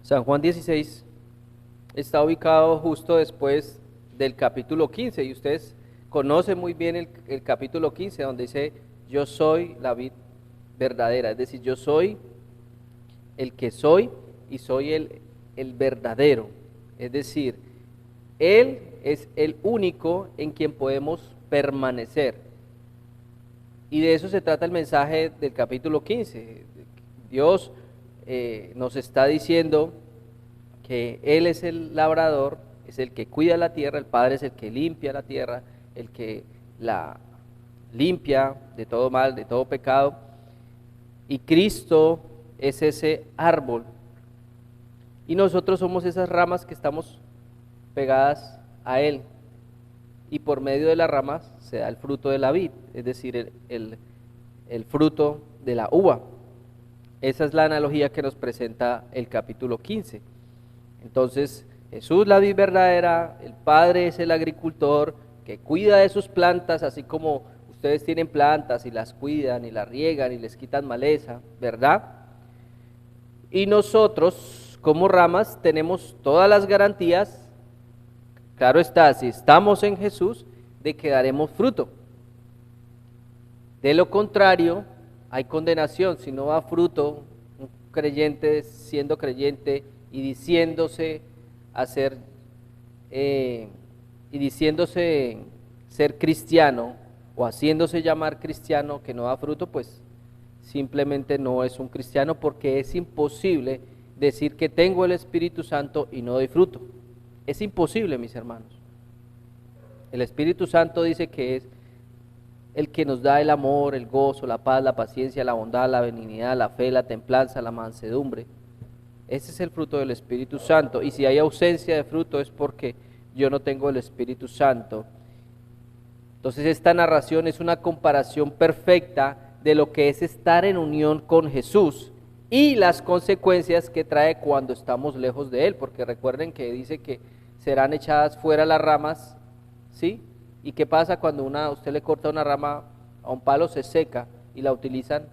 San Juan 16 está ubicado justo después del capítulo 15 y ustedes conocen muy bien el capítulo 15 donde dice yo soy la vid verdadera, es decir, yo soy el que soy y soy el verdadero, es decir, Él es el único en quien podemos permanecer. Y de eso se trata el mensaje del capítulo 15. Dios nos está diciendo que Él es el labrador, es el que cuida la tierra, el Padre es el que limpia la tierra, el que la limpia de todo mal, de todo pecado, y Cristo es ese árbol, y nosotros somos esas ramas que estamos pegadas a Él, y por medio de las ramas se da el fruto de la vid, es decir, el fruto de la uva. Esa es la analogía que nos presenta el capítulo 15. Entonces, Jesús la vid verdadera, el Padre es el agricultor que cuida de sus plantas, así como ustedes tienen plantas y las cuidan y las riegan y les quitan maleza, ¿verdad? Y nosotros, como ramas, tenemos todas las garantías, claro está, si estamos en Jesús, de que daremos fruto. De lo contrario, hay condenación. Si no da fruto, un creyente siendo creyente y diciéndose ser cristiano o haciéndose llamar cristiano que no da fruto, pues simplemente no es un cristiano, porque es imposible decir que tengo el Espíritu Santo y no doy fruto. Es imposible, mis hermanos. El Espíritu Santo dice que es el que nos da el amor, el gozo, la paz, la paciencia, la bondad, la benignidad, la fe, la templanza, la mansedumbre. Ese es el fruto del Espíritu Santo. Y si hay ausencia de fruto es porque yo no tengo el Espíritu Santo. Entonces esta narración es una comparación perfecta de lo que es estar en unión con Jesús y las consecuencias que trae cuando estamos lejos de Él, porque recuerden que dice que serán echadas fuera las ramas, ¿sí? ¿Y qué pasa cuando usted le corta una rama a un palo? Se seca y la utilizan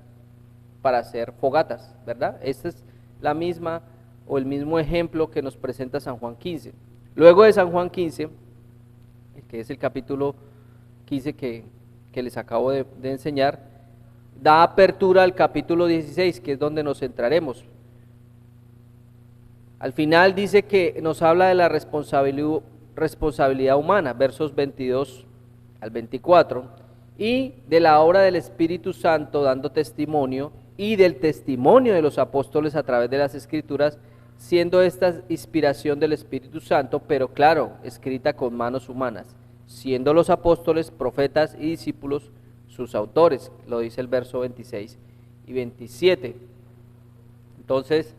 para hacer fogatas, ¿verdad? Esta es la misma o el mismo ejemplo que nos presenta San Juan 15. Luego de San Juan 15, que es el capítulo 15 que les acabo de enseñar, da apertura al capítulo 16, que es donde nos centraremos. Al final dice que nos habla de la responsabilidad humana, versos 22 al 24, y de la obra del Espíritu Santo dando testimonio, y del testimonio de los apóstoles a través de las Escrituras, siendo esta inspiración del Espíritu Santo, pero claro, escrita con manos humanas, siendo los apóstoles, profetas y discípulos sus autores, lo dice el verso 26 y 27. Entonces,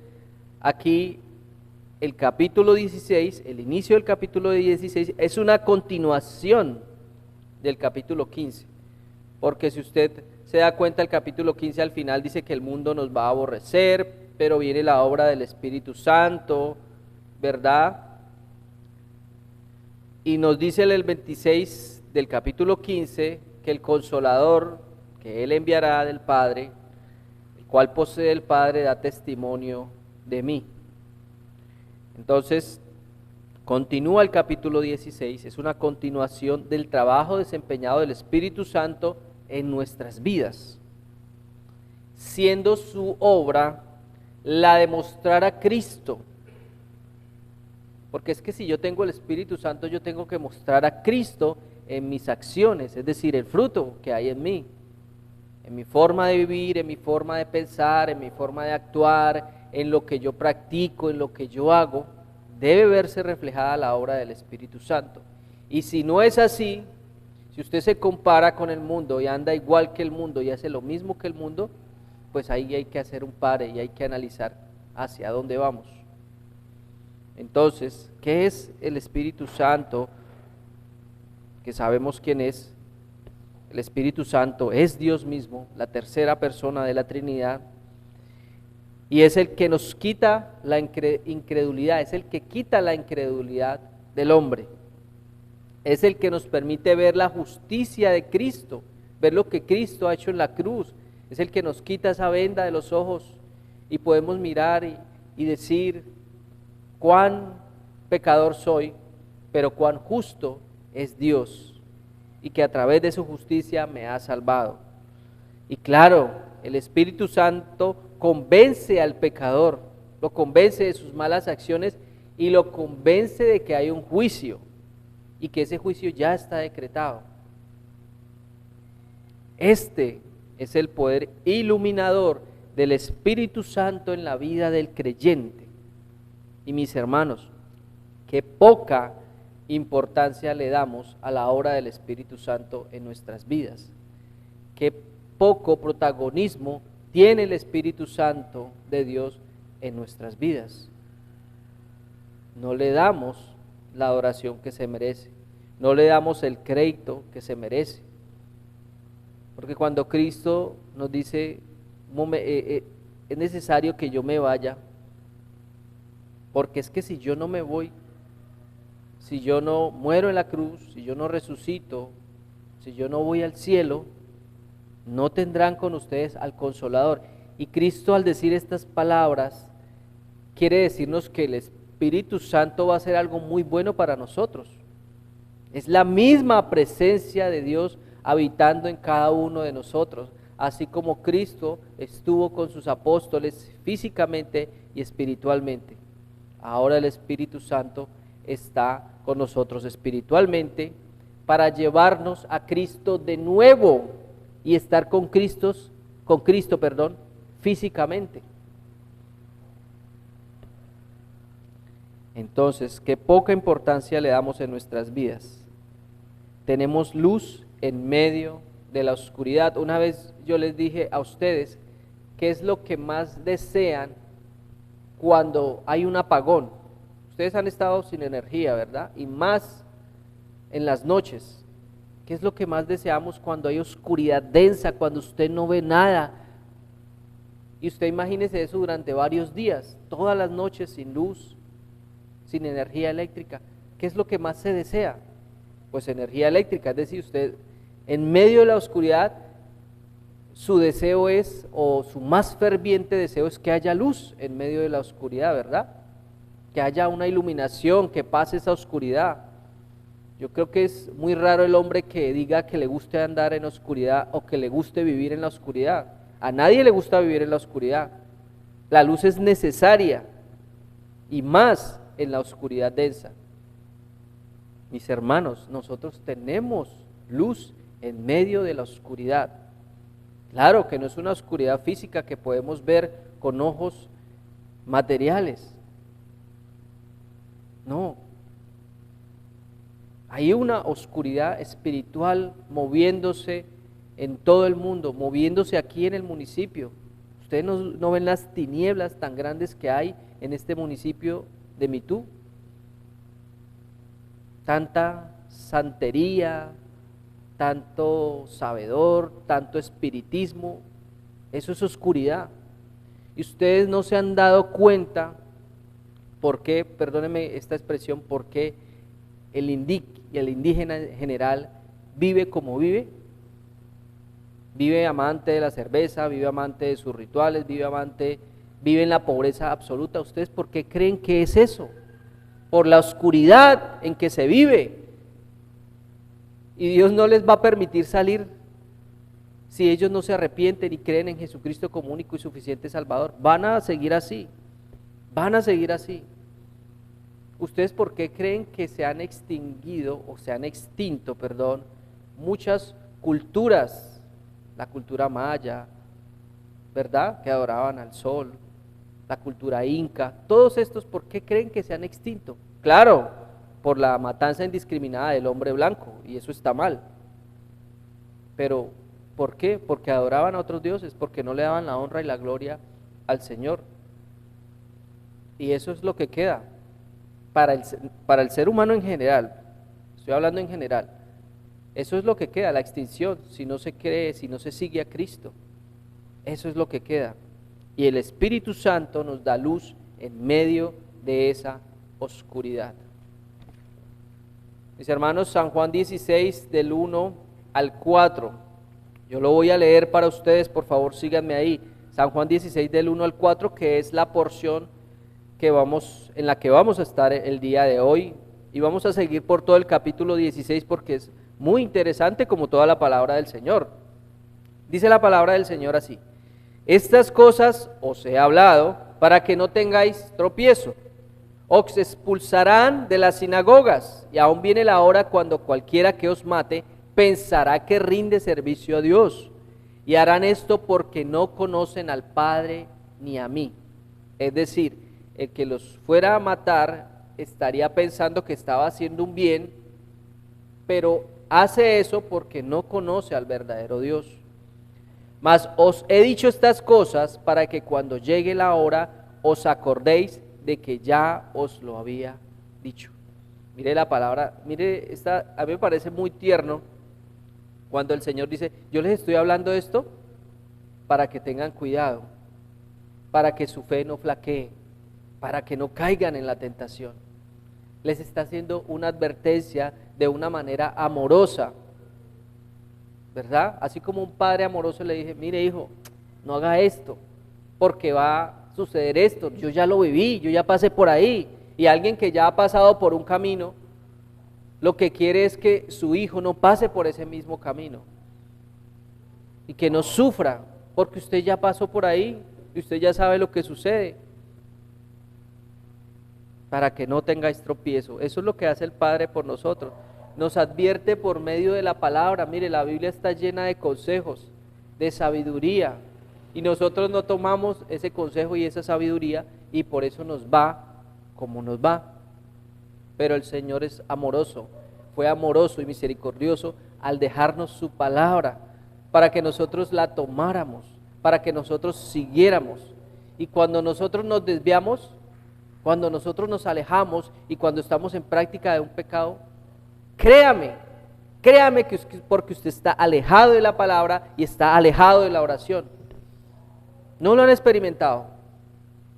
aquí el capítulo 16, el inicio del capítulo 16, es una continuación del capítulo 15, porque si usted se da cuenta, el capítulo 15 al final dice que el mundo nos va a aborrecer, pero viene la obra del Espíritu Santo, ¿verdad? Y nos dice el 26 del capítulo 15 que el Consolador que Él enviará del Padre, el cual posee el Padre, da testimonio de mí. Entonces, continúa el capítulo 16, es una continuación del trabajo desempeñado del Espíritu Santo en nuestras vidas, siendo su obra la de mostrar a Cristo. Porque es que si yo tengo el Espíritu Santo, yo tengo que mostrar a Cristo en mis acciones, es decir, el fruto que hay en mí, en mi forma de vivir, en mi forma de pensar, en mi forma de actuar, en lo que yo practico, en lo que yo hago, debe verse reflejada la obra del Espíritu Santo. Y si no es así, si usted se compara con el mundo y anda igual que el mundo y hace lo mismo que el mundo, pues ahí hay que hacer un pare y hay que analizar hacia dónde vamos. Entonces, ¿qué es el Espíritu Santo? Que sabemos quién es. El Espíritu Santo es Dios mismo, la tercera persona de la Trinidad, y es el que nos quita la incredulidad, es el que quita la incredulidad del hombre, es el que nos permite ver la justicia de Cristo, ver lo que Cristo ha hecho en la cruz, es el que nos quita esa venda de los ojos y podemos mirar y decir, cuán pecador soy, pero cuán justo es Dios y que a través de su justicia me ha salvado. Y claro, el Espíritu Santo convence al pecador, lo convence de sus malas acciones y lo convence de que hay un juicio y que ese juicio ya está decretado. Este es el poder iluminador del Espíritu Santo en la vida del creyente. Y mis hermanos, qué poca importancia le damos a la obra del Espíritu Santo en nuestras vidas. Qué poco protagonismo tiene el Espíritu Santo de Dios en nuestras vidas. No le damos la adoración que se merece, no le damos el crédito que se merece. Porque cuando Cristo nos dice, es necesario que yo me vaya, porque es que si yo no me voy, si yo no muero en la cruz, si yo no resucito, si yo no voy al cielo, no tendrán con ustedes al Consolador. Y Cristo, al decir estas palabras, quiere decirnos que el Espíritu Santo va a hacer algo muy bueno para nosotros. Es la misma presencia de Dios habitando en cada uno de nosotros, así como Cristo estuvo con sus apóstoles físicamente y espiritualmente. Ahora el Espíritu Santo está con nosotros espiritualmente para llevarnos a Cristo de nuevo y estar con Cristo, físicamente. Entonces, qué poca importancia le damos en nuestras vidas. Tenemos luz en medio de la oscuridad. Una vez yo les dije a ustedes qué es lo que más desean cuando hay un apagón. Ustedes han estado sin energía, ¿verdad? Y más en las noches. ¿Qué es lo que más deseamos cuando hay oscuridad densa, cuando usted no ve nada? Y usted imagínese eso durante varios días, todas las noches sin luz, sin energía eléctrica. ¿Qué es lo que más se desea? Pues energía eléctrica, es decir, usted en medio de la oscuridad, su deseo es, o su más ferviente deseo es que haya luz en medio de la oscuridad, ¿verdad? Que haya una iluminación, que pase esa oscuridad. Yo creo que es muy raro el hombre que diga que le guste andar en oscuridad o que le guste vivir en la oscuridad. A nadie le gusta vivir en la oscuridad. La luz es necesaria y más en la oscuridad densa. Mis hermanos, nosotros tenemos luz en medio de la oscuridad. Claro que no es una oscuridad física que podemos ver con ojos materiales. No. Hay una oscuridad espiritual moviéndose en todo el mundo, moviéndose aquí en el municipio. Ustedes no ven las tinieblas tan grandes que hay en este municipio de Mitú. Tanta santería, tanto sabedor, tanto espiritismo, eso es oscuridad. Y ustedes no se han dado cuenta por qué, perdónenme esta expresión, por qué el indígena en general vive como vive. Vive amante de la cerveza, vive amante de sus rituales, vive en la pobreza absoluta. ¿Ustedes por qué creen que es eso? Por la oscuridad en que se vive. Y Dios no les va a permitir salir si ellos no se arrepienten y creen en Jesucristo como único y suficiente Salvador. Van a seguir así, van a seguir así. ¿Ustedes por qué creen que se han extinguido o se han extinto, muchas culturas? La cultura maya, ¿verdad? Que adoraban al sol, la cultura inca, todos estos, ¿por qué creen que se han extinto? Claro, por la matanza indiscriminada del hombre blanco, y eso está mal. Pero, ¿por qué? Porque adoraban a otros dioses, porque no le daban la honra y la gloria al Señor. Y eso es lo que queda para el ser humano en general, estoy hablando en general. Eso es lo que queda, la extinción, si no se cree, si no se sigue a Cristo. Eso es lo que queda. Y el Espíritu Santo nos da luz en medio de esa oscuridad. Mis hermanos, San Juan 16, del 1 al 4. Yo lo voy a leer para ustedes, por favor síganme ahí. San Juan 16, del 1 al 4, que es la porción en la que vamos a estar el día de hoy, y vamos a seguir por todo el capítulo 16 porque es muy interesante como toda la palabra del Señor. Dice la palabra del Señor así: estas cosas os he hablado para que no tengáis tropiezo. Os expulsarán de las sinagogas, y aún viene la hora cuando cualquiera que os mate pensará que rinde servicio a Dios, y harán esto porque no conocen al Padre ni a mí. Es decir, el que los fuera a matar estaría pensando que estaba haciendo un bien, pero hace eso porque no conoce al verdadero Dios. Mas os he dicho estas cosas para que cuando llegue la hora os acordéis de que ya os lo había dicho. Mire la palabra, mire, a mí me parece muy tierno cuando el Señor dice: yo les estoy hablando esto para que tengan cuidado, para que su fe no flaquee, para que no caigan en la tentación. Les está haciendo una advertencia de una manera amorosa, ¿verdad? Así como un padre amoroso le dice: mire hijo, no haga esto, porque va a suceder esto, yo ya lo viví, yo ya pasé por ahí. Y alguien que ya ha pasado por un camino, lo que quiere es que su hijo no pase por ese mismo camino, y que no sufra, porque usted ya pasó por ahí, y usted ya sabe lo que sucede, para que no tengáis tropiezo. Eso es lo que hace el Padre por nosotros, nos advierte por medio de la palabra. Mire, la Biblia está llena de consejos, de sabiduría, y nosotros no tomamos ese consejo y esa sabiduría, y por eso nos va como nos va. Pero el Señor es amoroso, fue amoroso y misericordioso al dejarnos su palabra, para que nosotros la tomáramos, para que nosotros siguiéramos. Y cuando nosotros nos desviamos, cuando nosotros nos alejamos y cuando estamos en práctica de un pecado, créame que es porque usted está alejado de la palabra y está alejado de la oración. ¿No lo han experimentado?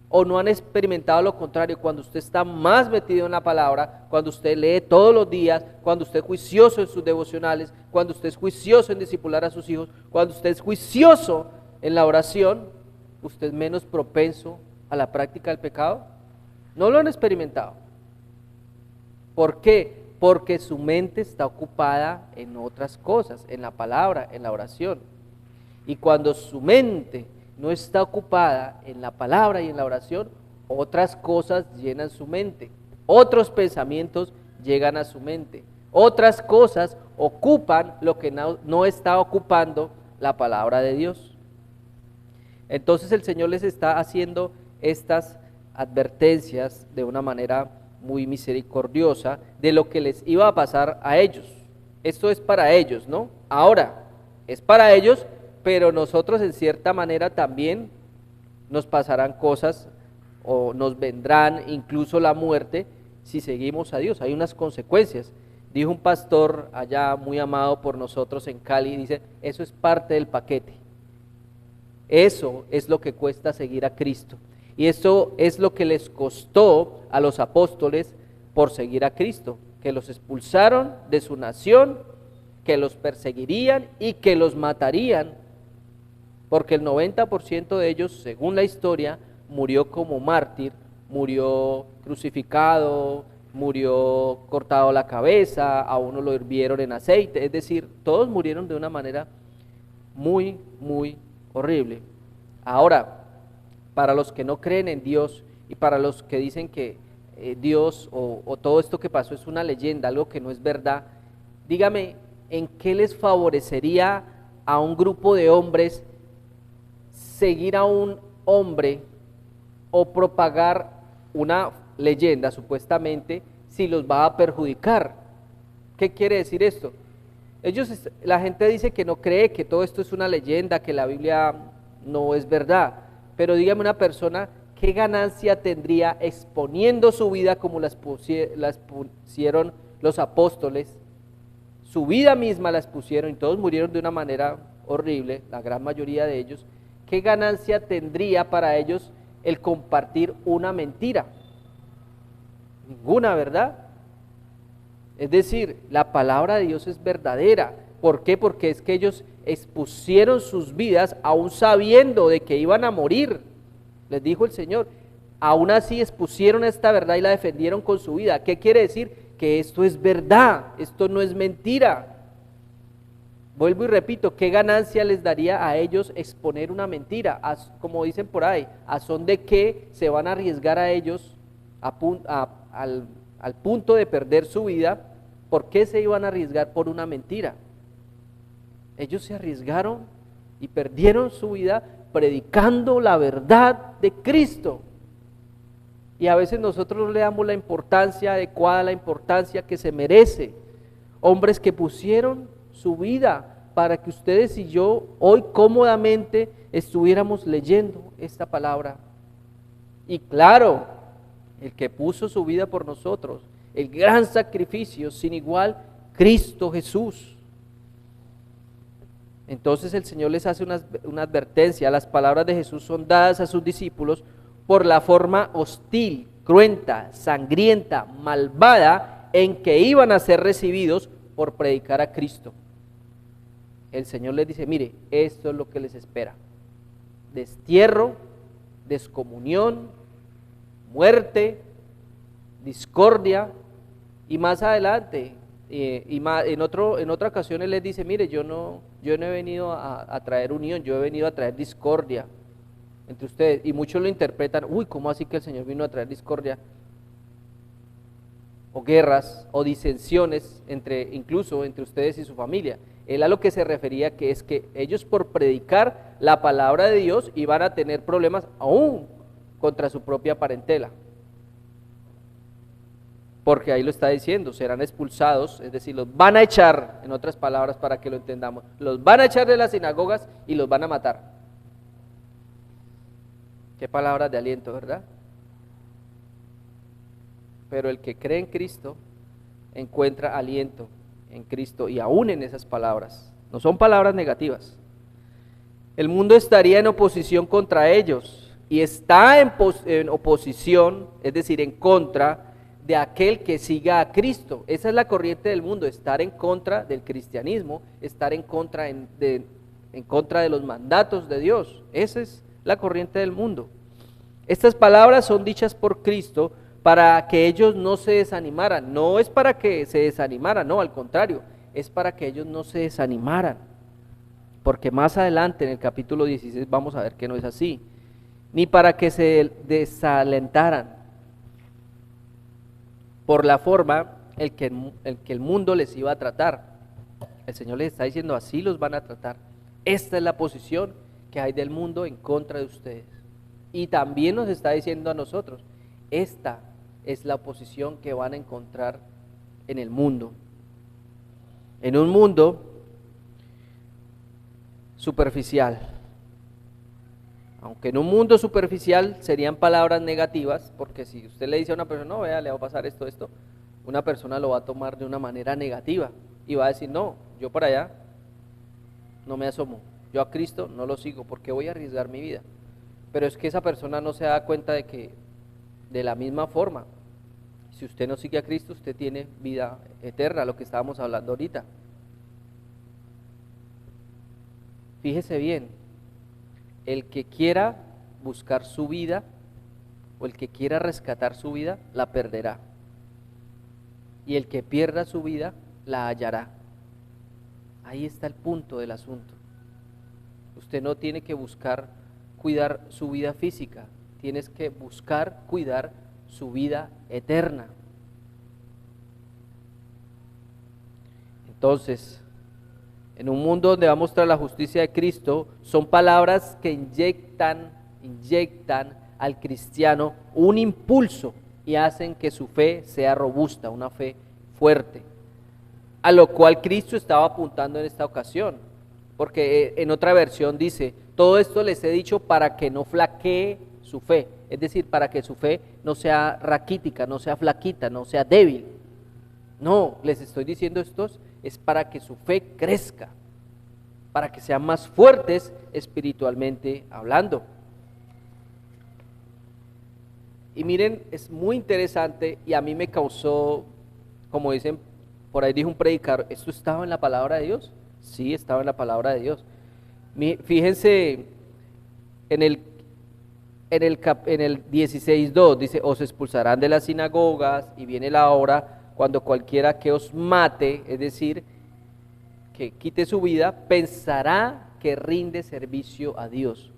¿O no han experimentado lo contrario? Cuando usted está más metido en la palabra, cuando usted lee todos los días, cuando usted es juicioso en sus devocionales, cuando usted es juicioso en discipular a sus hijos, cuando usted es juicioso en la oración, usted es menos propenso a la práctica del pecado. ¿No lo han experimentado? ¿Por qué? Porque su mente está ocupada en otras cosas, en la palabra, en la oración. Y cuando su mente no está ocupada en la palabra y en la oración, otras cosas llenan su mente, otros pensamientos llegan a su mente, otras cosas ocupan lo que no está ocupando la palabra de Dios. Entonces el Señor les está haciendo estas advertencias de una manera muy misericordiosa de lo que les iba a pasar a ellos. Esto es para ellos, ¿no? Ahora, es para ellos, pero nosotros en cierta manera también nos pasarán cosas o nos vendrán incluso la muerte si seguimos a Dios. Hay unas consecuencias. Dijo un pastor allá muy amado por nosotros en Cali, dice: eso es parte del paquete. Eso es lo que cuesta seguir a Cristo. Y eso es lo que les costó a los apóstoles por seguir a Cristo, que los expulsaron de su nación, que los perseguirían y que los matarían, porque el 90% de ellos, según la historia, murió como mártir, murió crucificado, murió cortado la cabeza, a uno lo hirvieron en aceite, es decir, todos murieron de una manera muy, muy horrible. Ahora, para los que no creen en Dios y para los que dicen que Dios o todo esto que pasó es una leyenda, algo que no es verdad, dígame, ¿en qué les favorecería a un grupo de hombres seguir a un hombre o propagar una leyenda supuestamente si los va a perjudicar? ¿Qué quiere decir esto? La gente dice que no cree, que todo esto es una leyenda, que la Biblia no es verdad, pero dígame una persona, ¿qué ganancia tendría exponiendo su vida como las pusieron los apóstoles? Su vida misma la expusieron y todos murieron de una manera horrible, la gran mayoría de ellos. ¿Qué ganancia tendría para ellos el compartir una mentira? Ninguna, ¿verdad? Es decir, la palabra de Dios es verdadera. ¿Por qué? Porque es que ellos expusieron sus vidas aún sabiendo de que iban a morir. Les dijo el Señor, aún así expusieron esta verdad y la defendieron con su vida. ¿Qué quiere decir? Que esto es verdad, esto no es mentira. Vuelvo y repito, ¿qué ganancia les daría a ellos exponer una mentira? Como dicen por ahí, ¿a son de qué se van a arriesgar a ellos al punto de perder su vida? ¿Por qué se iban a arriesgar por una mentira? Ellos se arriesgaron y perdieron su vida predicando la verdad de Cristo. Y a veces nosotros no le damos la importancia adecuada, la importancia que se merece. Hombres que pusieron su vida para que ustedes y yo hoy cómodamente estuviéramos leyendo esta palabra. Y claro, el que puso su vida por nosotros, el gran sacrificio sin igual, Cristo Jesús. Entonces el Señor les hace una advertencia. Las palabras de Jesús son dadas a sus discípulos por la forma hostil, cruenta, sangrienta, malvada en que iban a ser recibidos por predicar a Cristo. El Señor les dice, mire, esto es lo que les espera: destierro, descomunión, muerte, discordia, y más adelante, en otra ocasión Él les dice, mire, yo no he venido a traer unión, yo he venido a traer discordia entre ustedes. Y muchos lo interpretan, uy, ¿cómo así que el Señor vino a traer discordia? O guerras, o disensiones, incluso entre ustedes y su familia. Él a lo que se refería que es que ellos, por predicar la palabra de Dios, iban a tener problemas aún contra su propia parentela. Porque ahí lo está diciendo, serán expulsados, es decir, los van a echar, en otras palabras para que lo entendamos, los van a echar de las sinagogas y los van a matar. Qué palabras de aliento, ¿verdad? Pero el que cree en Cristo encuentra aliento en Cristo y aún en esas palabras. No son palabras negativas. El mundo estaría en oposición contra ellos y está en oposición, es decir, en contra de aquel que siga a Cristo. Esa es la corriente del mundo, estar en contra del cristianismo, estar en contra de los mandatos de Dios. Esa es la corriente del mundo. Estas palabras son dichas por Cristo para que ellos no se desanimaran. No es para que se desanimaran, no, al contrario, es para que ellos no se desanimaran. Porque más adelante en el capítulo 16 vamos a ver que no es así. Ni para que se desalentaran por la forma en que el mundo les iba a tratar. El Señor les está diciendo, así los van a tratar. Esta es la posición que hay del mundo en contra de ustedes. Y también nos está diciendo a nosotros, esta es la oposición que van a encontrar en el mundo. En un mundo superficial. Aunque en un mundo superficial serían palabras negativas, porque si usted le dice a una persona, no, vea, le va a pasar esto, una persona lo va a tomar de una manera negativa y va a decir, no, yo para allá no me asomo, yo a Cristo no lo sigo, porque voy a arriesgar mi vida. Pero es que esa persona no se da cuenta de que de la misma forma, si usted no sigue a Cristo, usted tiene vida eterna, lo que estábamos hablando ahorita. Fíjese bien, el que quiera buscar su vida o el que quiera rescatar su vida, la perderá. Y el que pierda su vida, la hallará. Ahí está el punto del asunto. Usted no tiene que buscar cuidar su vida física, tienes que buscar cuidar su vida eterna. Entonces, en un mundo donde va a mostrar la justicia de Cristo, son palabras que inyectan al cristiano un impulso y hacen que su fe sea robusta, una fe fuerte, a lo cual Cristo estaba apuntando en esta ocasión, porque en otra versión dice, todo esto les he dicho para que no flaquee su fe, es decir, para que su fe no sea raquítica, no sea flaquita, no sea débil. No, les estoy diciendo esto es para que su fe crezca, para que sean más fuertes espiritualmente hablando. Y miren, es muy interesante y a mí me causó, como dicen, por ahí dijo un predicador, ¿esto estaba en la palabra de Dios? Sí, estaba en la palabra de Dios. Fíjense en en el 16:2 dice, os expulsarán de las sinagogas, y viene la hora cuando cualquiera que os mate, es decir, que quite su vida, pensará que rinde servicio a Dios.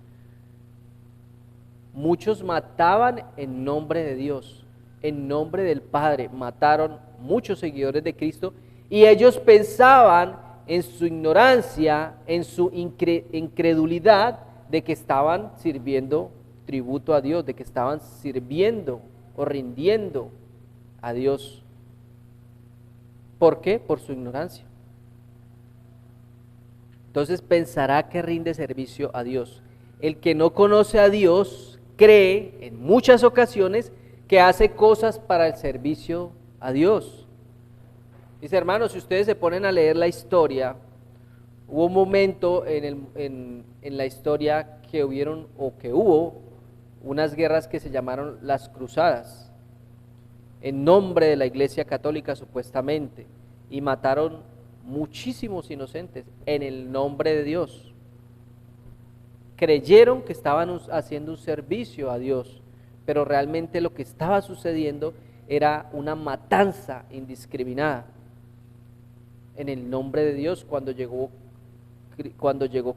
Muchos mataban en nombre de Dios, en nombre del Padre, mataron muchos seguidores de Cristo, y ellos pensaban en su ignorancia, en su incredulidad, de que estaban sirviendo tributo a Dios, de que estaban sirviendo o rindiendo a Dios. ¿Por qué? Por su ignorancia. Entonces pensará que rinde servicio a Dios. El que no conoce a Dios cree en muchas ocasiones que hace cosas para el servicio a Dios. Mis hermanos, si ustedes se ponen a leer la historia, hubo un momento en la historia que hubo unas guerras que se llamaron las Cruzadas, en nombre de la Iglesia Católica supuestamente, y mataron muchísimos inocentes en el nombre de Dios. Creyeron que estaban haciendo un servicio a Dios, pero realmente lo que estaba sucediendo era una matanza indiscriminada en el nombre de Dios cuando llegó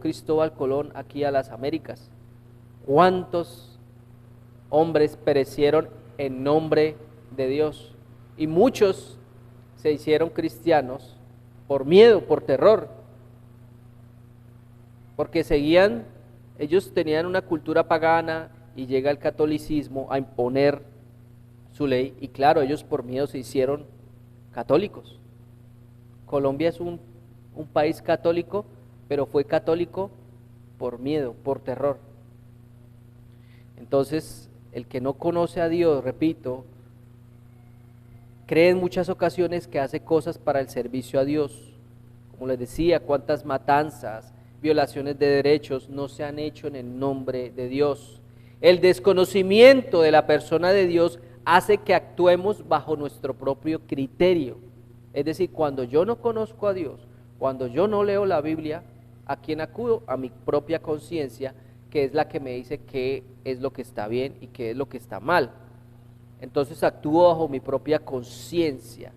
Cristóbal Colón aquí a las Américas. ¿Cuántos hombres perecieron en nombre de Dios? Y muchos se hicieron cristianos por miedo, por terror, porque ellos tenían una cultura pagana y llega el catolicismo a imponer su ley, y claro, ellos por miedo se hicieron católicos. Colombia es un país católico, pero fue católico por miedo, por terror. Entonces, el que no conoce a Dios, repito, cree en muchas ocasiones que hace cosas para el servicio a Dios. Como les decía, cuántas matanzas, violaciones de derechos no se han hecho en el nombre de Dios. El desconocimiento de la persona de Dios hace que actuemos bajo nuestro propio criterio. Es decir, cuando yo no conozco a Dios, cuando yo no leo la Biblia, ¿a quién acudo? A mi propia conciencia, que es la que me dice qué es lo que está bien y qué es lo que está mal. Entonces actúo bajo mi propia conciencia.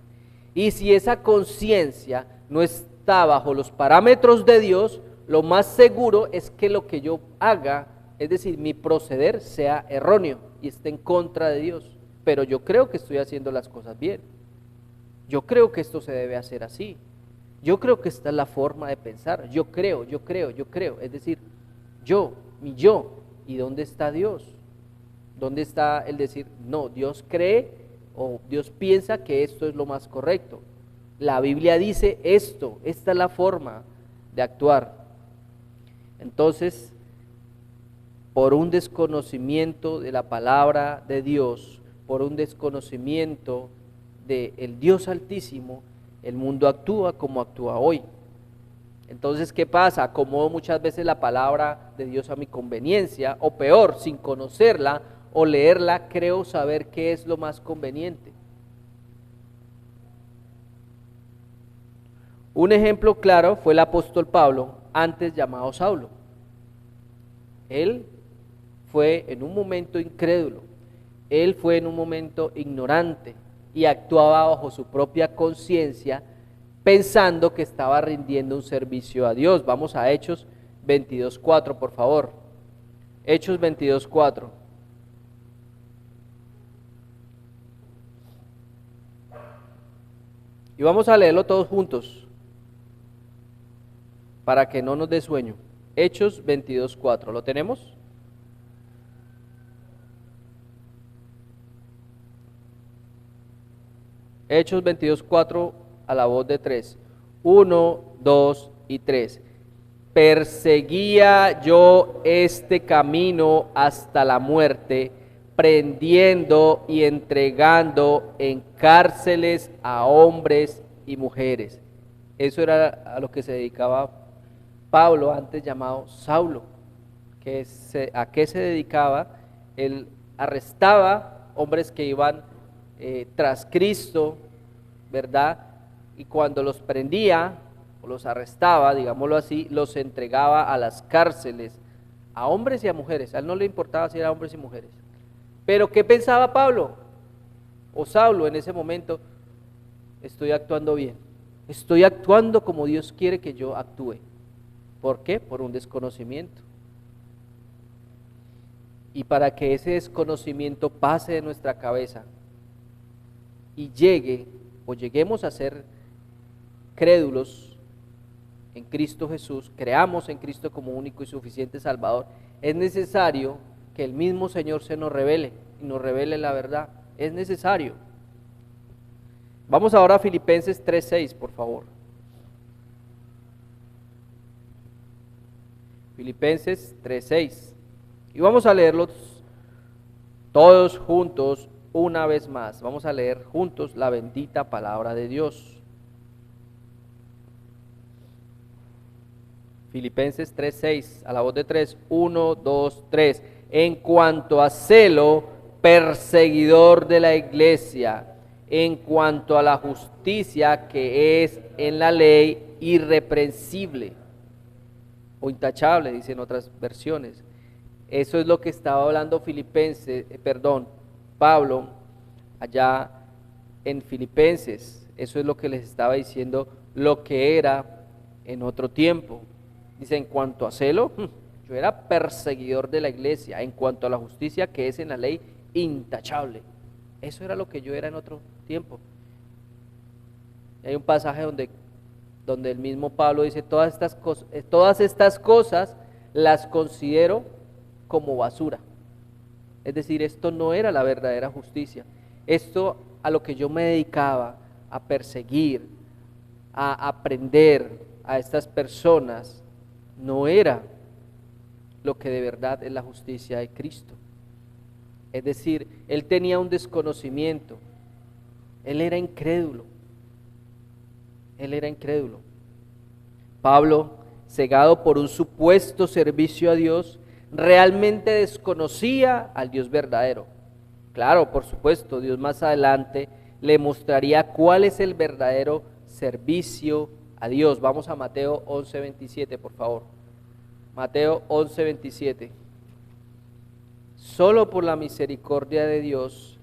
Y si esa conciencia no está bajo los parámetros de Dios, lo más seguro es que lo que yo haga, es decir, mi proceder, sea erróneo y esté en contra de Dios. Pero yo creo que estoy haciendo las cosas bien. Yo creo que esto se debe hacer así. Yo creo que esta es la forma de pensar. Yo creo. Es decir, mi yo. ¿Y dónde está Dios? ¿Dónde está el decir, no, Dios cree o Dios piensa que esto es lo más correcto? La Biblia dice esto, esta es la forma de actuar. Entonces, por un desconocimiento de la palabra de Dios, por un desconocimiento del Dios Altísimo, el mundo actúa como actúa hoy. Entonces, ¿qué pasa? Acomodo muchas veces la palabra de Dios a mi conveniencia, o peor, sin conocerla o leerla, creo saber qué es lo más conveniente. Un ejemplo claro fue el apóstol Pablo, antes llamado Saulo. Él fue en un momento incrédulo, él fue en un momento ignorante y actuaba bajo su propia conciencia, pensando que estaba rindiendo un servicio a Dios. Vamos a Hechos 22:4, por favor. Hechos 22:4. Y vamos a leerlo todos juntos, para que no nos dé sueño. Hechos 22:4, ¿lo tenemos? Hechos 22:4 a la voz de 3. 1, 2 y 3. Perseguía yo este camino hasta la muerte, prendiendo y entregando en cárceles a hombres y mujeres. Eso era a lo que se dedicaba Pablo, antes llamado Saulo. ¿A qué se dedicaba? Él arrestaba hombres que iban tras Cristo, ¿verdad? Y cuando los prendía o los arrestaba, digámoslo así, los entregaba a las cárceles a hombres y a mujeres. A él no le importaba si eran hombres y mujeres. Pero ¿qué pensaba Pablo o Saulo en ese momento? Estoy actuando bien, estoy actuando como Dios quiere que yo actúe. ¿Por qué? Por un desconocimiento. Y para que ese desconocimiento pase de nuestra cabeza y llegue o lleguemos a ser crédulos en Cristo Jesús, creamos en Cristo como único y suficiente Salvador, es necesario que el mismo Señor se nos revele y nos revele la verdad. Es necesario. Vamos ahora a Filipenses 3:6, por favor. Filipenses 3:6. Y vamos a leerlos todos juntos una vez más. Vamos a leer juntos la bendita palabra de Dios. Filipenses 3:6, a la voz de tres, 1, 2, 3. En cuanto a celo, perseguidor de la iglesia, en cuanto a la justicia que es en la ley, irreprensible o intachable, dicen otras versiones. Eso es lo que estaba hablando Pablo allá en Filipenses. Eso es lo que les estaba diciendo lo que era en otro tiempo. Dice, en cuanto a celo, yo era perseguidor de la iglesia. En cuanto a la justicia que es en la ley, intachable. Eso era lo que yo era en otro tiempo. Y hay un pasaje donde el mismo Pablo dice, todas estas cosas las considero como basura. Es decir, esto no era la verdadera justicia. Esto a lo que yo me dedicaba, a perseguir, a aprender a estas personas, no era lo que de verdad es la justicia de Cristo. Es decir, él tenía un desconocimiento, él era incrédulo. Pablo, cegado por un supuesto servicio a Dios, realmente desconocía al Dios verdadero. Claro, por supuesto, Dios más adelante le mostraría cuál es el verdadero servicio a Dios. Vamos a Mateo 11:27, por favor. Mateo 11:27. Solo por la misericordia de Dios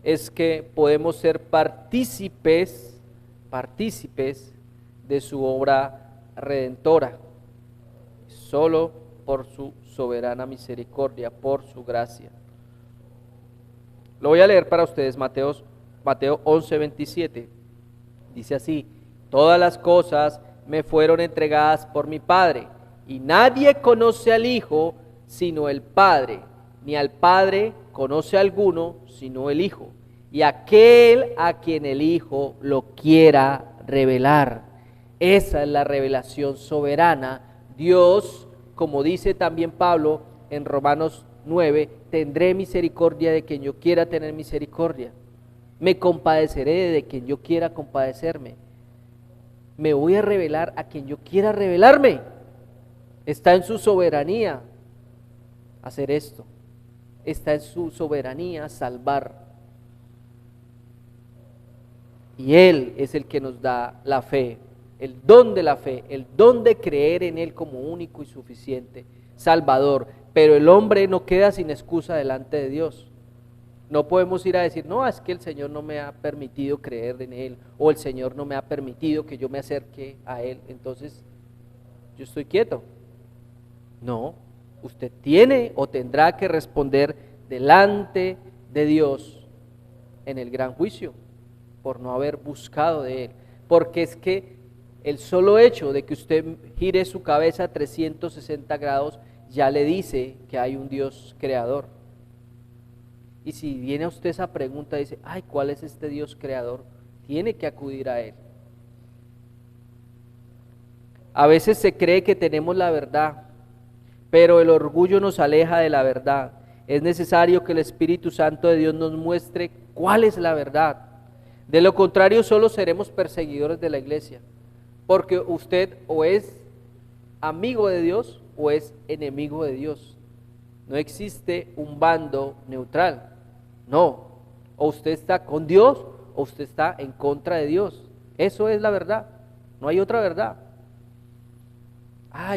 es que podemos ser partícipes de su obra redentora. Solo por su soberana misericordia, por su gracia. Lo voy a leer para ustedes, Mateo 11:27. Dice así: todas las cosas me fueron entregadas por mi Padre, y nadie conoce al Hijo sino el Padre, ni al Padre conoce a alguno sino el Hijo, y aquel a quien el Hijo lo quiera revelar. Esa es la revelación soberana. Dios, como dice también Pablo en Romanos 9, tendré misericordia de quien yo quiera tener misericordia. Me compadeceré de quien yo quiera compadecerme. Me voy a revelar a quien yo quiera revelarme. Está en su soberanía hacer esto. Está en su soberanía salvar. Y Él es el que nos da la fe, el don de la fe, el don de creer en Él como único y suficiente Salvador. Pero el hombre no queda sin excusa delante de Dios. No podemos ir a decir, no, es que el Señor no me ha permitido creer en Él, o el Señor no me ha permitido que yo me acerque a Él, entonces yo estoy quieto. No, usted tiene o tendrá que responder delante de Dios en el gran juicio por no haber buscado de Él. Porque es que el solo hecho de que usted gire su cabeza 360 grados ya le dice que hay un Dios creador. Y si viene a usted esa pregunta y dice, ay, ¿cuál es este Dios creador? Tiene que acudir a Él. A veces se cree que tenemos la verdad, pero el orgullo nos aleja de la verdad. Es necesario que el Espíritu Santo de Dios nos muestre cuál es la verdad. De lo contrario, solo seremos perseguidores de la iglesia, porque usted o es amigo de Dios o es enemigo de Dios. No existe un bando neutral. No, o usted está con Dios o usted está en contra de Dios. Eso es la verdad, no hay otra verdad.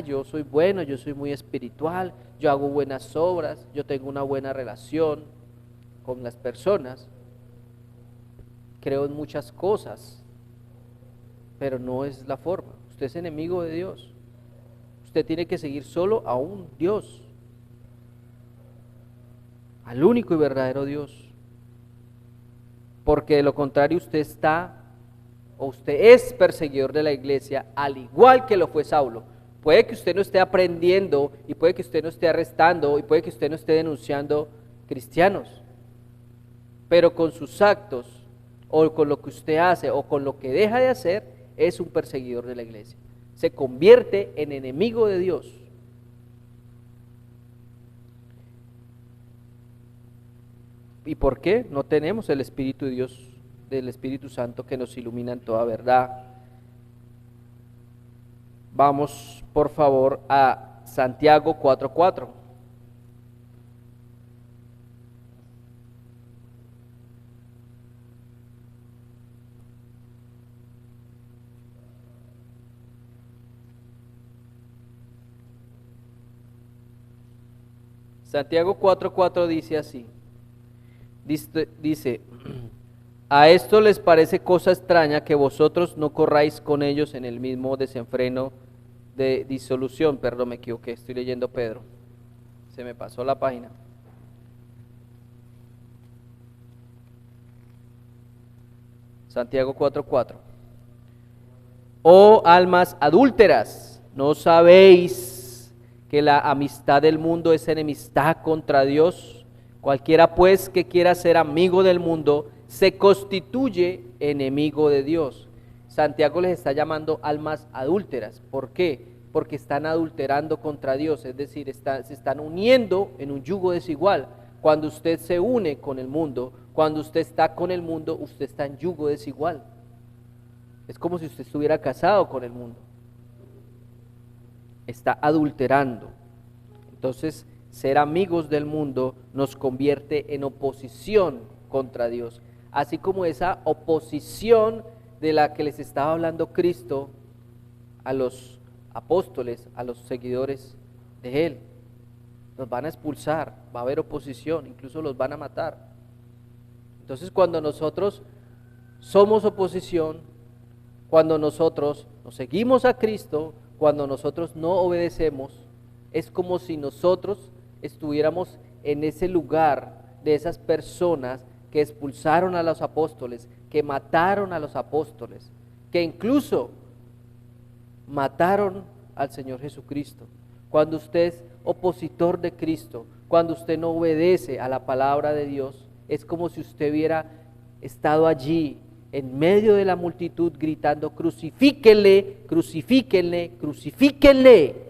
Yo soy bueno, yo soy muy espiritual, yo hago buenas obras, yo tengo una buena relación con las personas, creo en muchas cosas, pero no es la forma. Usted es enemigo de Dios. Usted tiene que seguir solo a un Dios, al único y verdadero Dios, porque de lo contrario usted es perseguidor de la iglesia, al igual que lo fue Saulo. Puede que usted no esté aprendiendo, y puede que usted no esté arrestando, y puede que usted no esté denunciando cristianos, pero con sus actos, o con lo que usted hace, o con lo que deja de hacer, es un perseguidor de la iglesia. Se convierte en enemigo de Dios. ¿Y por qué? No tenemos el Espíritu de Dios, del Espíritu Santo que nos ilumina en toda verdad. Vamos, por favor, a Santiago 4:4. Santiago 4:4 dice así. Dice, a esto les parece cosa extraña que vosotros no corráis con ellos en el mismo desenfreno de disolución. Perdón, me equivoqué, estoy leyendo Pedro. Se me pasó la página. Santiago 4:4. Oh almas adúlteras, ¿no sabéis que la amistad del mundo es enemistad contra Dios? Cualquiera pues que quiera ser amigo del mundo se constituye enemigo de Dios. Santiago les está llamando almas adúlteras. ¿Por qué? Porque están adulterando contra Dios, es decir, se están uniendo en un yugo desigual. Cuando usted se une con el mundo, cuando usted está con el mundo, usted está en yugo desigual. Es como si usted estuviera casado con el mundo. Está adulterando. Entonces, ser amigos del mundo nos convierte en oposición contra Dios, así como esa oposición de la que les estaba hablando Cristo a los apóstoles, a los seguidores de Él. Los van a expulsar, va a haber oposición, incluso los van a matar. Entonces, cuando nosotros somos oposición, cuando nosotros nos seguimos a Cristo, cuando nosotros no obedecemos, es como si nosotros estuviéramos en ese lugar de esas personas que expulsaron a los apóstoles, que mataron a los apóstoles, que incluso mataron al Señor Jesucristo. Cuando usted es opositor de Cristo, cuando usted no obedece a la palabra de Dios, es como si usted hubiera estado allí en medio de la multitud gritando: crucifíquenle, crucifíquenle, crucifíquenle.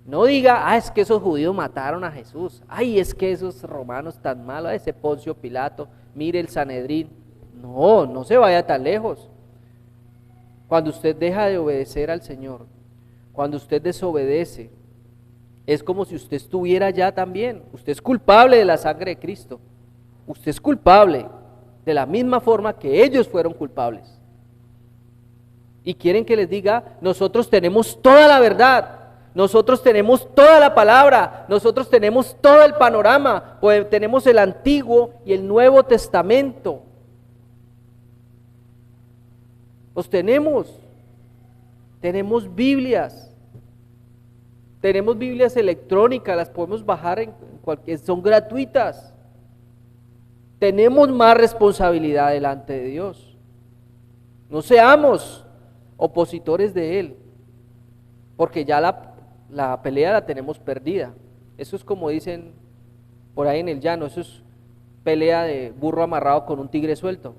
No diga: es que esos judíos mataron a Jesús, ay, es que esos romanos tan malos, ese Poncio Pilato, mire el Sanedrín. No, no se vaya tan lejos. Cuando usted deja de obedecer al Señor, cuando usted desobedece, es como si usted estuviera allá también. Usted es culpable de la sangre de Cristo. Usted es culpable de la misma forma que ellos fueron culpables. Y quieren que les diga: nosotros tenemos toda la verdad, nosotros tenemos toda la palabra, nosotros tenemos todo el panorama, pues tenemos el Antiguo y el Nuevo Testamento. Los tenemos Biblias, tenemos Biblias electrónicas, las podemos bajar en cualquier, son gratuitas. Tenemos más responsabilidad delante de Dios. No seamos opositores de Él, porque ya la pelea la tenemos perdida. Eso es como dicen por ahí en el llano, eso es pelea de burro amarrado con un tigre suelto.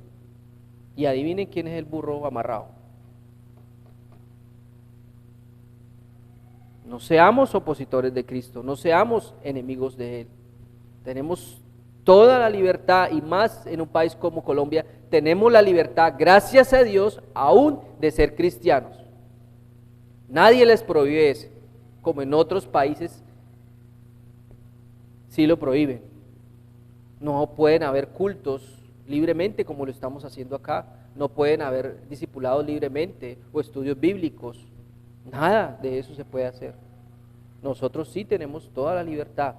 Y adivinen quién es el burro amarrado. No seamos opositores de Cristo, no seamos enemigos de Él. Tenemos toda la libertad, y más en un país como Colombia, tenemos la libertad, gracias a Dios, aún de ser cristianos. Nadie les prohíbe eso, como en otros países sí lo prohíben. No pueden haber cultos libremente como lo estamos haciendo acá, no pueden haber discipulados libremente o estudios bíblicos, nada de eso se puede hacer. Nosotros sí tenemos toda la libertad,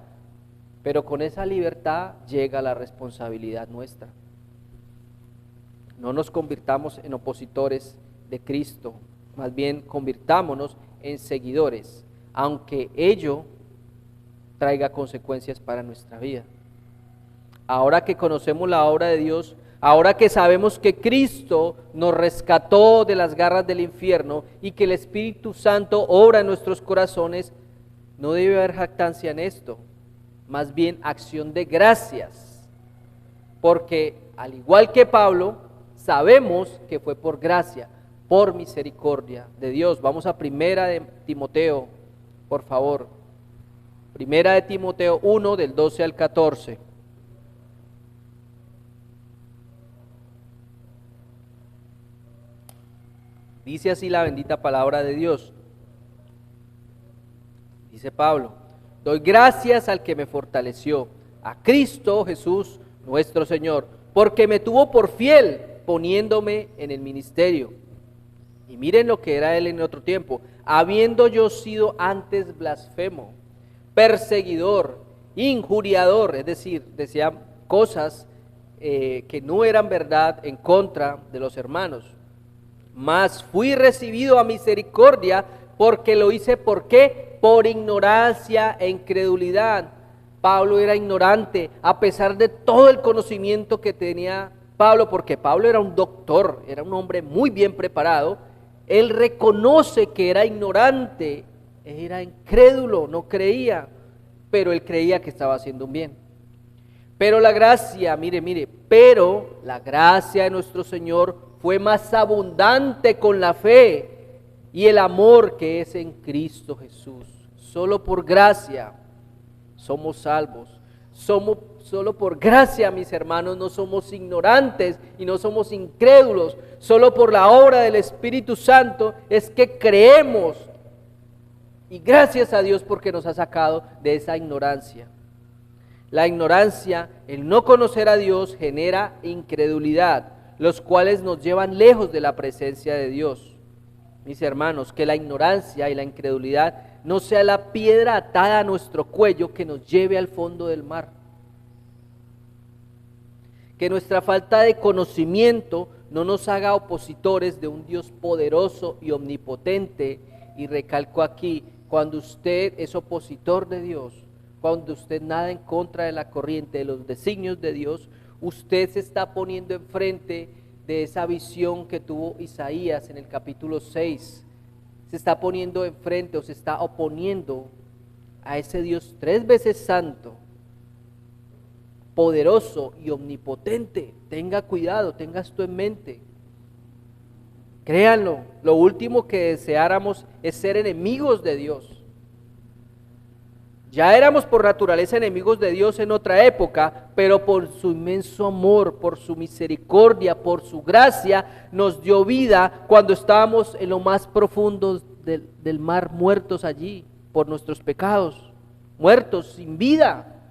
pero con esa libertad llega la responsabilidad nuestra. No nos convirtamos en opositores de Cristo, más bien convirtámonos en seguidores, aunque ello traiga consecuencias para nuestra vida. Ahora que conocemos la obra de Dios, ahora que sabemos que Cristo nos rescató de las garras del infierno y que el Espíritu Santo obra en nuestros corazones, no debe haber jactancia en esto, más bien acción de gracias, porque al igual que Pablo, sabemos que fue por gracia, por misericordia de Dios. Vamos a Primera de Timoteo, por favor. Primera de Timoteo 1, del 12 al 14. Dice así la bendita palabra de Dios. Dice Pablo: doy gracias al que me fortaleció, a Cristo Jesús nuestro Señor, porque me tuvo por fiel, poniéndome en el ministerio. Y miren lo que era él en otro tiempo: habiendo yo sido antes blasfemo, perseguidor, injuriador, es decir, decía cosas que no eran verdad en contra de los hermanos. Mas fui recibido a misericordia, porque lo hice, ¿por qué? Por ignorancia e incredulidad. Pablo era ignorante, a pesar de todo el conocimiento que tenía Pablo, porque Pablo era un doctor, era un hombre muy bien preparado. Él reconoce que era ignorante, era incrédulo, no creía, pero él creía que estaba haciendo un bien. Pero la gracia, pero la gracia de nuestro Señor fue más abundante con la fe y el amor que es en Cristo Jesús. Solo por gracia somos salvos. Solo por gracia, mis hermanos, no somos ignorantes y no somos incrédulos. Solo por la obra del Espíritu Santo es que creemos. Y gracias a Dios porque nos ha sacado de esa ignorancia. La ignorancia, el no conocer a Dios, genera incredulidad, los cuales nos llevan lejos de la presencia de Dios. Mis hermanos, que la ignorancia y la incredulidad no sea la piedra atada a nuestro cuello que nos lleve al fondo del mar. Que nuestra falta de conocimiento no nos haga opositores de un Dios poderoso y omnipotente. Y recalco aquí, cuando usted es opositor de Dios, cuando usted nada en contra de la corriente, de los designios de Dios, usted se está poniendo enfrente de esa visión que tuvo Isaías en el capítulo 6. Se está poniendo enfrente o se está oponiendo a ese Dios 3 veces santo, poderoso y omnipotente. Tenga cuidado, tenga esto en mente. Créanlo, lo último que deseáramos es ser enemigos de Dios. Ya éramos por naturaleza enemigos de Dios en otra época, pero por su inmenso amor, por su misericordia, por su gracia, nos dio vida cuando estábamos en lo más profundo del mar, muertos allí por nuestros pecados, muertos, sin vida.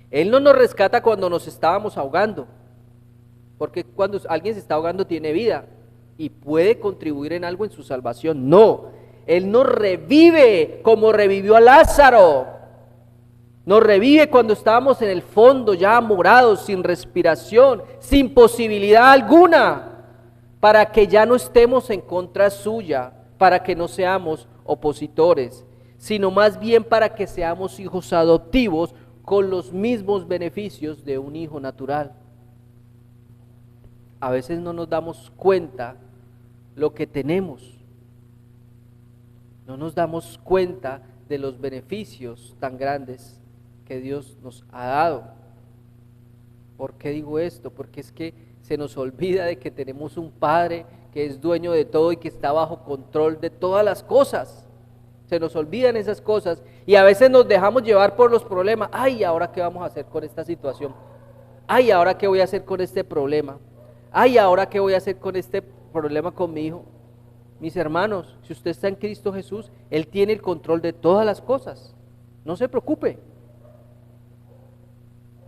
Él no nos rescata cuando nos estábamos ahogando, porque cuando alguien se está ahogando tiene vida y puede contribuir en algo en su salvación. No. Él nos revive como revivió a Lázaro. Nos revive cuando estábamos en el fondo, ya morados, sin respiración, sin posibilidad alguna, para que ya no estemos en contra suya, para que no seamos opositores, sino más bien para que seamos hijos adoptivos con los mismos beneficios de un hijo natural. A veces no nos damos cuenta lo que tenemos. No nos damos cuenta de los beneficios tan grandes que Dios nos ha dado. ¿Por qué digo esto? Porque es que se nos olvida de que tenemos un Padre que es dueño de todo y que está bajo control de todas las cosas. Se nos olvidan esas cosas y a veces nos dejamos llevar por los problemas. Ay, ¿ahora qué vamos a hacer con esta situación? Ay, ¿ahora qué voy a hacer con este problema? Ay, ¿ahora qué voy a hacer con este problema con mi hijo? Mis hermanos, si usted está en Cristo Jesús, Él tiene el control de todas las cosas. No se preocupe.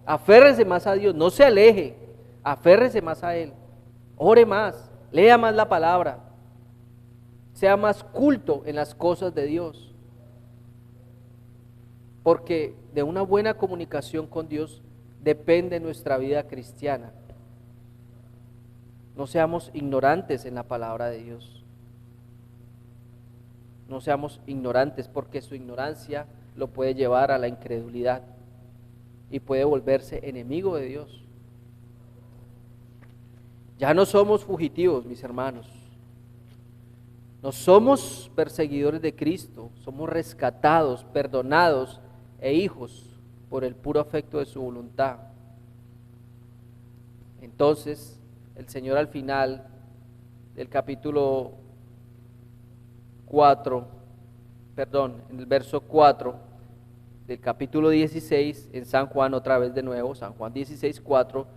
Aférrese más a Dios, no se aleje. Aférrese más a Él. Ore más, lea más la palabra. Sea más culto en las cosas de Dios. porque de una buena comunicación con Dios depende nuestra vida cristiana. No seamos ignorantes en la palabra de Dios. No seamos ignorantes, porque su ignorancia lo puede llevar a la incredulidad y puede volverse enemigo de Dios. Ya no somos fugitivos, mis hermanos. No somos perseguidores de Cristo, somos rescatados, perdonados e hijos por el puro afecto de su voluntad. Entonces, el Señor al final del capítulo 4, en el verso 4 del capítulo 16, en San Juan otra vez de nuevo, San Juan 16, 4,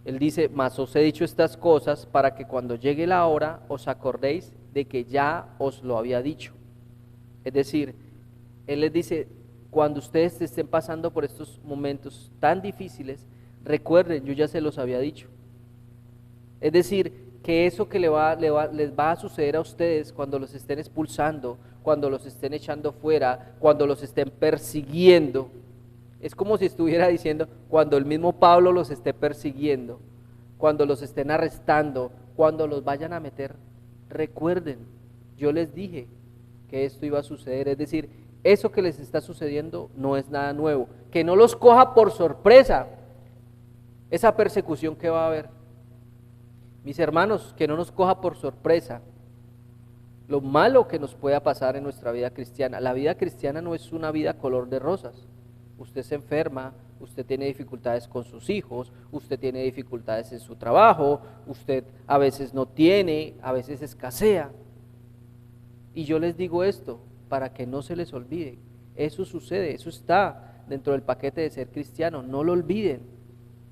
Él dice: mas os he dicho estas cosas para que cuando llegue la hora os acordéis de que ya os lo había dicho. Es decir, Él les dice: cuando ustedes estén pasando por estos momentos tan difíciles, recuerden, yo ya se los había dicho. Es decir, que eso que les va a suceder a ustedes cuando los estén expulsando, cuando los estén echando fuera, cuando los estén persiguiendo, es como si estuviera diciendo, cuando el mismo Pablo los esté persiguiendo, cuando los estén arrestando, cuando los vayan a meter, recuerden, yo les dije que esto iba a suceder. Es decir, eso que les está sucediendo no es nada nuevo, que no los coja por sorpresa esa persecución que va a haber. Mis hermanos, que no nos coja por sorpresa lo malo que nos pueda pasar en nuestra vida cristiana. La vida cristiana no es una vida color de rosas. Usted se enferma, usted tiene dificultades con sus hijos, usted tiene dificultades en su trabajo, usted a veces no tiene, a veces escasea. Y yo les digo esto para que no se les olvide. Eso sucede, eso está dentro del paquete de ser cristiano. No lo olviden.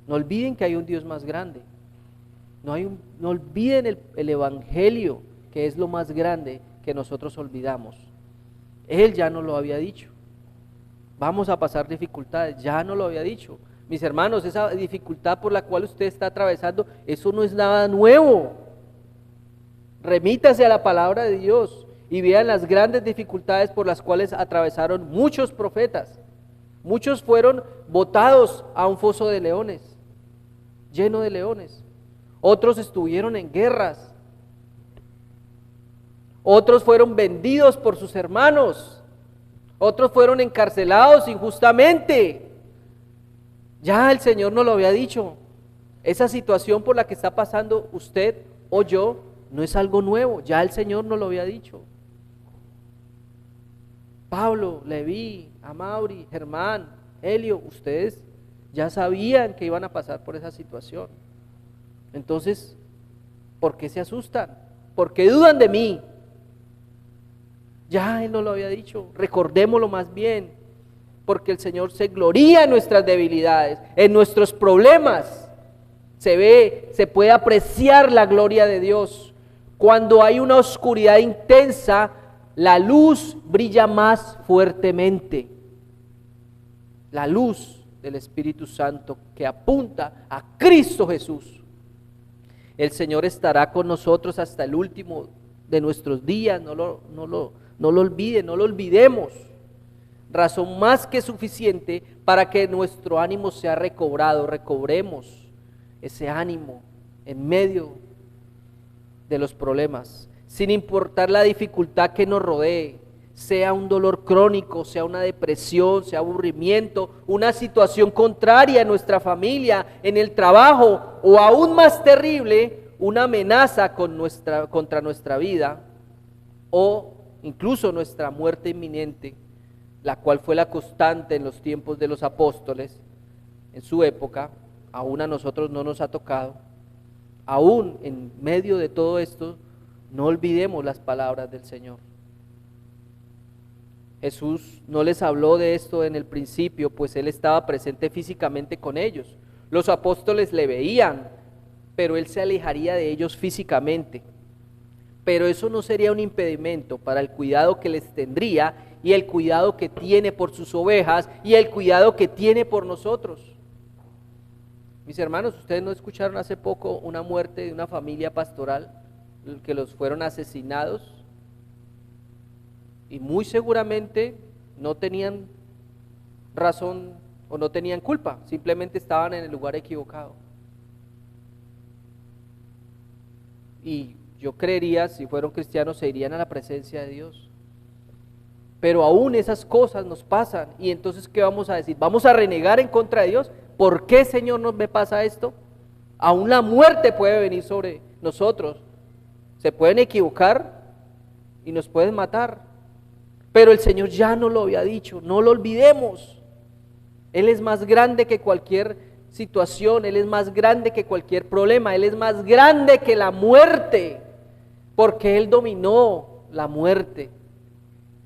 No olviden que hay un Dios más grande. No olviden el Evangelio, que es lo más grande que nosotros olvidamos. Él ya nos lo había dicho. Vamos a pasar dificultades, ya nos lo había dicho. Mis hermanos, esa dificultad por la cual usted está atravesando, eso no es nada nuevo. Remítase a la palabra de Dios y vean las grandes dificultades por las cuales atravesaron muchos profetas. Muchos fueron botados a un foso de leones, lleno de leones. Otros estuvieron en guerras. Otros fueron vendidos por sus hermanos. Otros fueron encarcelados injustamente. Ya el Señor nos lo había dicho. Esa situación por la que está pasando usted o yo no es algo nuevo. Ya el Señor nos lo había dicho. Pablo, Leví, Amaury, Germán, Helio, ustedes ya sabían que iban a pasar por esa situación. Entonces, ¿por qué se asustan? ¿Por qué dudan de mí? Ya Él nos lo había dicho, recordémoslo más bien, porque el Señor se gloría en nuestras debilidades, en nuestros problemas. Se puede apreciar la gloria de Dios. Cuando hay una oscuridad intensa, la luz brilla más fuertemente. La luz del Espíritu Santo que apunta a Cristo Jesús. El Señor estará con nosotros hasta el último de nuestros días, no lo olviden, no lo olvidemos. Razón más que suficiente para que nuestro ánimo sea recobrado, recobremos ese ánimo en medio de los problemas, sin importar la dificultad que nos rodee, sea un dolor crónico, sea una depresión, sea aburrimiento, una situación contraria en nuestra familia, en el trabajo, o aún más terrible, una amenaza contra nuestra vida, o incluso nuestra muerte inminente, la cual fue la constante en los tiempos de los apóstoles, en su época, aún a nosotros no nos ha tocado. Aún en medio de todo esto, no olvidemos las palabras del Señor. Jesús no les habló de esto en el principio, pues Él estaba presente físicamente con ellos. Los apóstoles le veían, pero Él se alejaría de ellos físicamente. Pero eso no sería un impedimento para el cuidado que les tendría y el cuidado que tiene por sus ovejas y el cuidado que tiene por nosotros. Mis hermanos, ¿ustedes no escucharon hace poco una muerte de una familia pastoral que los fueron asesinados? Y muy seguramente no tenían razón o no tenían culpa, simplemente estaban en el lugar equivocado. Y yo creería, si fueron cristianos, se irían a la presencia de Dios. Pero aún esas cosas nos pasan, y entonces ¿qué vamos a decir? ¿Vamos a renegar en contra de Dios? ¿Por qué, Señor, nos me pasa esto? Aún la muerte puede venir sobre nosotros. Se pueden equivocar y nos pueden matar. Pero el Señor ya nos lo había dicho, no lo olvidemos. Él es más grande que cualquier situación, Él es más grande que cualquier problema, Él es más grande que la muerte, porque Él dominó la muerte.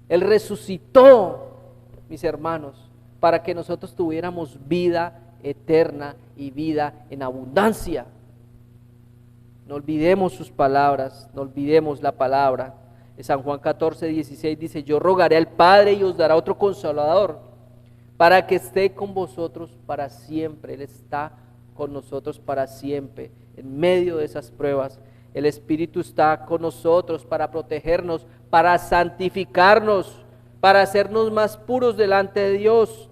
Él resucitó, mis hermanos, para que nosotros tuviéramos vida eterna y vida en abundancia. No olvidemos sus palabras, no olvidemos la palabra. En San Juan 14:16 dice: yo rogaré al Padre y os dará otro Consolador, para que esté con vosotros para siempre. Él está con nosotros para siempre, en medio de esas pruebas. El Espíritu está con nosotros para protegernos, para santificarnos, para hacernos más puros delante de Dios.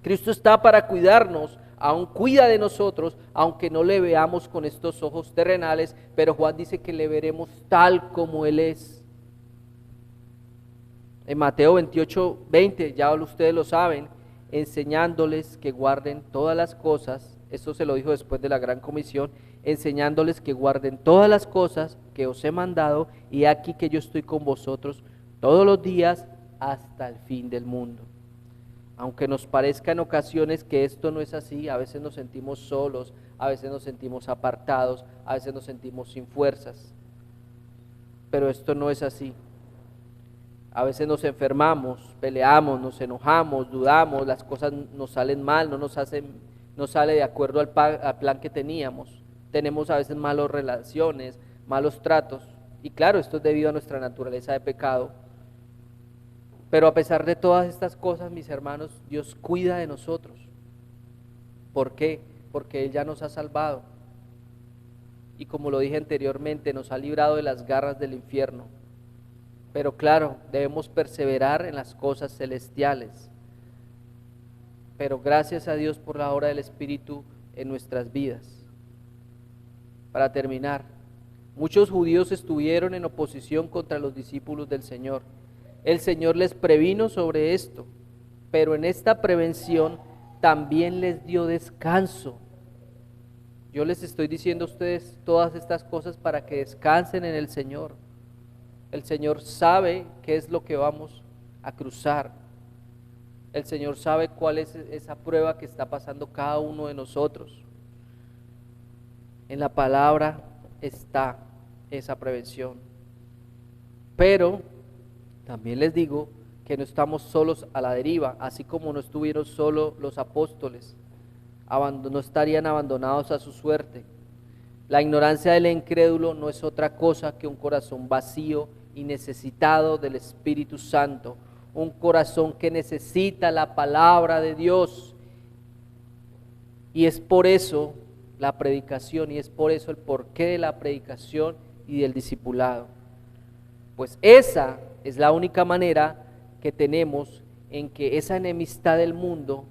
Cristo está para cuidarnos, aún cuida de nosotros, aunque no le veamos con estos ojos terrenales, pero Juan dice que le veremos tal como Él es. En Mateo 28:20, ya ustedes lo saben, enseñándoles que guarden todas las cosas, esto se lo dijo después de la gran comisión, enseñándoles que guarden todas las cosas que os he mandado, y aquí que yo estoy con vosotros todos los días hasta el fin del mundo. Aunque nos parezca en ocasiones que esto no es así, a veces nos sentimos solos, a veces nos sentimos apartados, a veces nos sentimos sin fuerzas, pero esto no es así. A veces nos enfermamos, peleamos, nos enojamos, dudamos, las cosas nos salen mal, no sale de acuerdo al plan que teníamos. Tenemos a veces malas relaciones, malos tratos, y claro, esto es debido a nuestra naturaleza de pecado. Pero a pesar de todas estas cosas, mis hermanos, Dios cuida de nosotros. ¿Por qué? Porque Él ya nos ha salvado. Y como lo dije anteriormente, nos ha librado de las garras del infierno. Pero claro, debemos perseverar en las cosas celestiales. Pero gracias a Dios por la obra del Espíritu en nuestras vidas. Para terminar, muchos judíos estuvieron en oposición contra los discípulos del Señor. El Señor les previno sobre esto, pero en esta prevención también les dio descanso. Yo les estoy diciendo a ustedes todas estas cosas para que descansen en el Señor. El Señor sabe qué es lo que vamos a cruzar. El Señor sabe cuál es esa prueba que está pasando cada uno de nosotros. En la palabra está esa prevención. Pero también les digo que no estamos solos a la deriva, así como no estuvieron solos los apóstoles, no estarían abandonados a su suerte. La ignorancia del incrédulo no es otra cosa que un corazón vacío y necesitado del Espíritu Santo, un corazón que necesita la palabra de Dios. Y es por eso la predicación, y es por eso el porqué de la predicación y del discipulado. Pues esa es la única manera que tenemos en que esa enemistad del mundo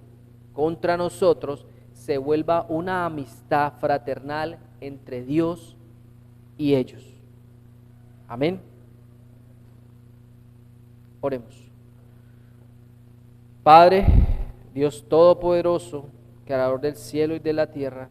contra nosotros se vuelva una amistad fraternal entre Dios y ellos. Amén. Oremos. Padre, Dios Todopoderoso, Creador del cielo y de la tierra,